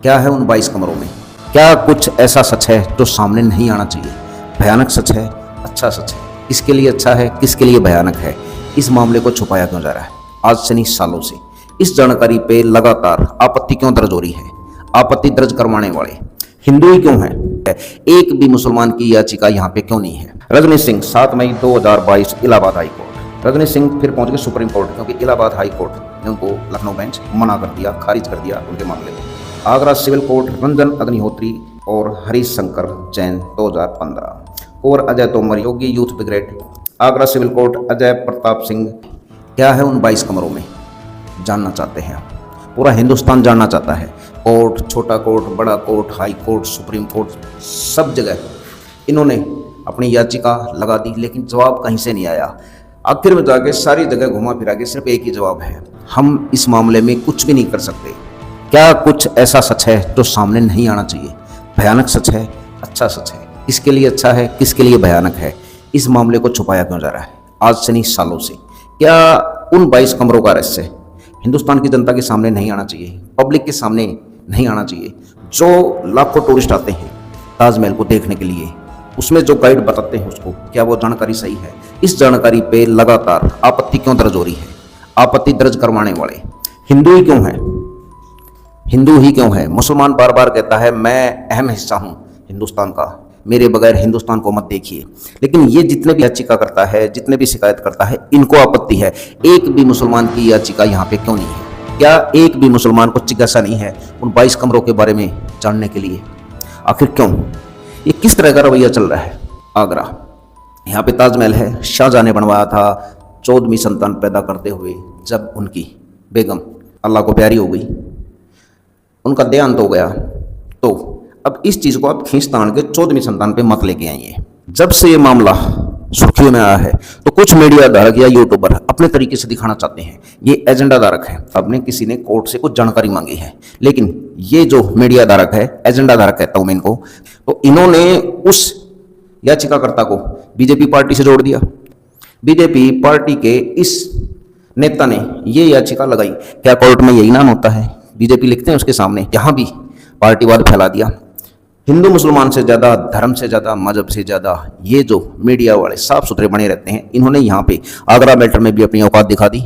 क्या है उन 22 कमरों में? क्या कुछ ऐसा सच है जो सामने नहीं आना चाहिए? भयानक सच है, अच्छा सच है, किसके लिए अच्छा है, किसके लिए भयानक है? इस मामले को छुपाया क्यों जा रहा है आज से नहीं सालों से? इस जानकारी पे लगातार आपत्ति क्यों दर्ज हो रही है? आपत्ति दर्ज करवाने वाले हिंदू ही क्यों हैं? एक भी मुसलमान की याचिका यहाँ पे क्यों नहीं है? रजनी सिंह 7 मई 2022 इलाहाबाद हाई कोर्ट। रजनी सिंह फिर पहुंच गए सुप्रीम कोर्ट, क्योंकि इलाहाबाद हाई कोर्ट ने उनको लखनऊ बेंच मना कर दिया, खारिज कर दिया उनके मामले को। आगरा सिविल कोर्ट रंजन अग्निहोत्री और हरीश शंकर जैन 2015। और Ajay Tomar Yogi youth brigade. Agra civil court Ajay Pratap Singh. क्या है उन 22 कमरों में? जानना चाहते हैं, पूरा हिंदुस्तान जानना चाहता है। कोर्ट, छोटा कोर्ट, बड़ा court, high court, supreme court, सब जगह इन्होंने अपनी याचिका लगा दी, लेकिन जवाब कहीं से नहीं आया। आखिर में जाके सारी जगह घुमा फिरा के सिर्फ एक ही जवाब है, हम इस मामले में कुछ भी नहीं कर सकते। क्या कुछ ऐसा सच है जो सामने नहीं आना चाहिए? भयानक सच है, अच्छा सच है, किसके लिए अच्छा है, किसके लिए भयानक है? इस मामले को छुपाया क्यों जा रहा है आज से नहीं सालों से? क्या उन 22 कमरों का रहस्य हिंदुस्तान की जनता के सामने नहीं आना चाहिए, पब्लिक के सामने नहीं आना चाहिए? जो लाखों टूरिस्ट आते हैं ताजमहल को देखने के लिए, उसमें जो गाइड बताते हैं उसको, क्या वो जानकारी सही है? इस जानकारी पे लगातार आपत्ति क्यों दर्ज हो रही है? आपत्ति दर्ज करवाने वाले हिंदू ही क्यों हैं? हिंदू ही क्यों है? मुसलमान बार बार कहता है मैं अहम हिस्सा हूं हिंदुस्तान का, मेरे बगैर हिंदुस्तान को मत देखिए। लेकिन ये जितने भी याचिका करता है, जितने भी शिकायत करता है, इनको आपत्ति है। एक भी मुसलमान की याचिका यहाँ पे क्यों नहीं है? क्या एक भी मुसलमान को जिज्ञासा नहीं है उन 22 कमरों के बारे में जानने के लिए? आखिर क्यों? ये किस तरह का रवैया चल रहा है? आगरा, यहाँ पे ताजमहल है, शाहजहां ने बनवाया था 14वीं संतान पैदा करते हुए, जब उनकी बेगम अल्लाह को प्यारी हो गई, उनका देहांत हो गया, तो अब इस चीज़ को आप खींच तान के 14वीं संतान पे मत लेके आइए। जब से ये मामला सुर्खियों में आया है तो कुछ मीडिया धारक या यूट्यूबर अपने तरीके से दिखाना चाहते हैं ये एजेंडा धारक है। आपने किसी ने कोर्ट से कुछ जानकारी मांगी है, लेकिन ये जो मीडिया धारक है, एजेंडा धारक कहता हूं मैं इनको, तो इन्होंने उस याचिकाकर्ता को बीजेपी पार्टी से जोड़ दिया। बीजेपी पार्टी के इस नेता ने ये याचिका लगाई, क्या कोर्ट में यही नाम होता है? बीजेपी लिखते हैं उसके सामने, यहाँ भी पार्टीवाद फैला दिया। हिंदू मुसलमान से ज़्यादा, धर्म से ज़्यादा, मजहब से ज़्यादा ये जो मीडिया वाले साफ सुथरे बने रहते हैं, इन्होंने यहाँ पे आगरा मैटर में भी अपनी औकात दिखा दी।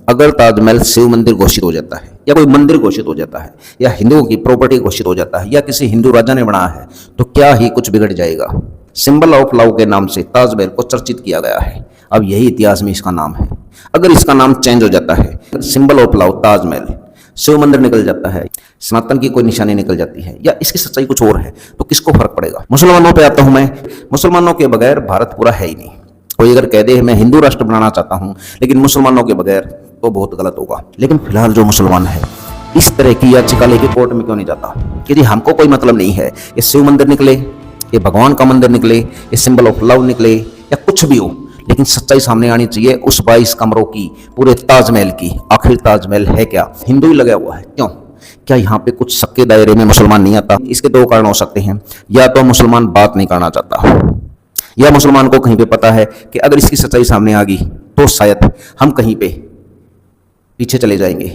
अगर ताजमहल शिव मंदिर घोषित हो जाता है, या कोई मंदिर घोषित हो जाता है, या हिंदुओं की प्रॉपर्टी घोषित हो जाता है, या किसी हिंदू राजा ने बनाया है, तो क्या ही कुछ बिगड़ जाएगा? सिंबल ऑफ लव के नाम से ताजमहल को चर्चित किया गया है, अब यही इतिहास में इसका नाम है। अगर इसका नाम चेंज हो जाता है, symbol of love Taj Mahal, Shiv मंदिर निकल जाता है, सनातन की कोई निशानी निकल जाती है, या इसकी सच्चाई कुछ और है, तो किसको फर्क पड़ेगा? मुसलमानों पे आता हूं मैं। मुसलमानों के बगैर भारत पूरा है ही नहीं। कोई अगर कह दे मैं हिंदू राष्ट्र बनाना चाहता हूं लेकिन मुसलमानों के बगैर, तो बहुत गलत होगा। लेकिन फिलहाल जो मुसलमान है इस तरह की याचिका लेके कोर्ट में क्यों नहीं जाता? कि हमको कोई मतलब नहीं है, ये शिव मंदिर निकले, ये भगवान का मंदिर निकले, ये सिंबल ऑफ लव निकले, या कुछ भी हो, लेकिन सच्चाई सामने आनी चाहिए उस 22 कमरों की, पूरे ताजमहल की। आखिर ताजमहल है क्या? हिंदू ही लगा हुआ है, क्यों? क्या यहाँ पे कुछ शक के दायरे में मुसलमान नहीं आता? इसके दो कारण हो सकते हैं, या तो मुसलमान बात नहीं करना चाहता, या मुसलमान को कहीं पे पता है कि अगर इसकी सच्चाई सामने आ गई तो शायद हम कहीं पे पीछे चले जाएंगे।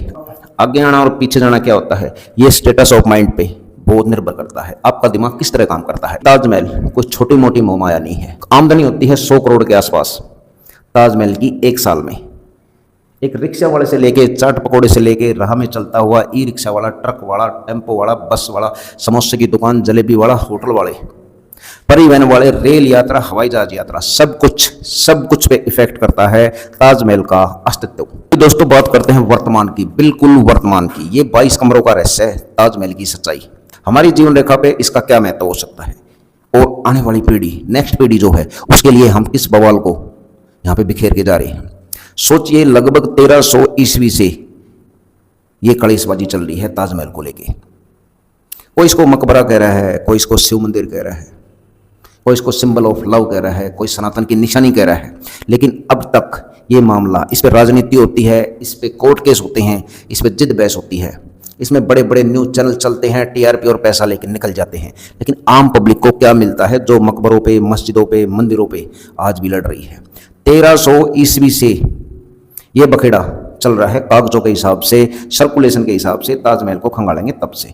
आगे आना और पीछे जाना क्या होता है, ये स्टेटस ऑफ माइंड पे बहुत निर्भर करता है, आपका दिमाग किस तरह काम करता है। ताजमहल कोई छोटी मोटी मोहमाया नहीं है। आमदनी होती है 100 करोड़ के आसपास ताजमहल की एक साल में। एक रिक्शा वाले से लेके, चाट पकौड़े से लेके, राह में चलता हुआ ई रिक्शा वाला, ट्रक वाला, टेम्पो वाला, बस वाला, समोसे की दुकान, जलेबी वाला, होटल वाले, परिवहन वाले, रेल यात्रा, हवाई जहाज यात्रा, सब कुछ पे इफेक्ट करता है ताजमहल का अस्तित्व। दोस्तों बात करते हैं वर्तमान की, बिल्कुल वर्तमान की। ये 22 कमरों का रहस्य है ताजमहल की सच्चाई। हमारी जीवन रेखा पे इसका क्या महत्व हो सकता है, और आने वाली पीढ़ी, नेक्स्ट पीढ़ी जो है, उसके लिए हम किस बवाल को यहाँ पे बिखेर के जा रहे हैं। सोचिए, लगभग 1300 ईस्वी से ये कलेशबाजी चल रही है ताजमहल को लेके। कोई इसको मकबरा कह रहा है, कोई इसको शिव मंदिर कह रहा है, कोई इसको सिंबल ऑफ लव कह रहा है, कोई सनातन की निशानी कह रहा है। लेकिन अब तक ये मामला, इस पर राजनीति होती है, इस पर कोर्ट केस होते हैं, इस पर जिद बहस होती है, इसमें बड़े बड़े न्यूज़ चैनल चलते हैं, टीआरपी और पैसा लेकर निकल जाते हैं। लेकिन आम पब्लिक को क्या मिलता है जो मकबरों पे, मस्जिदों पे, मंदिरों पे आज भी लड़ रही है? 1300 ईस्वी से ये बखेड़ा चल रहा है, कागजों के हिसाब से, सर्कुलेशन के हिसाब से ताजमहल को खंगालेंगे तब से।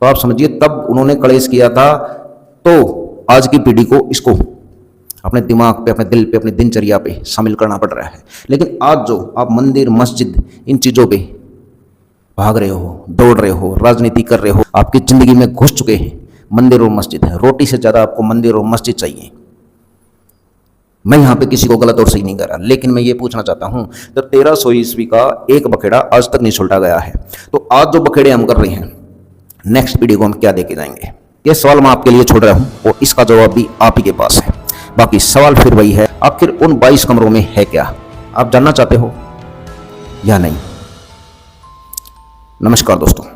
तो आप समझिए तब उन्होंने कलेश किया था, तो आज की पीढ़ी को इसको अपने दिमाग पे, अपने दिल पे, अपनी दिनचर्या पे शामिल करना पड़ रहा है। लेकिन आज जो आप मंदिर मस्जिद इन चीज़ों पे भाग रहे हो, दौड़ रहे हो, राजनीति कर रहे हो, आपकी ज़िंदगी में घुस चुके हैं मंदिर और मस्जिद है। रोटी से ज़्यादा आपको मंदिर और मस्जिद चाहिए। मैं यहाँ पे किसी को गलत और सही नहीं कर रहा, लेकिन मैं ये पूछना चाहता हूँ, तो 1300 ईस्वी का एक बखेड़ा आज तक नहीं सुलटा गया है, तो आज जो बखेड़े हम कर रहे हैं, नेक्स्ट पीढ़ी को हम क्या देके जाएंगे? ये सवाल मैं आपके लिए छोड़ रहा हूँ और इसका जवाब भी आप ही के पास है। बाकी सवाल फिर वही है, आखिर उन 22 कमरों में है क्या? आप जानना चाहते हो या नहीं? नमस्कार दोस्तों।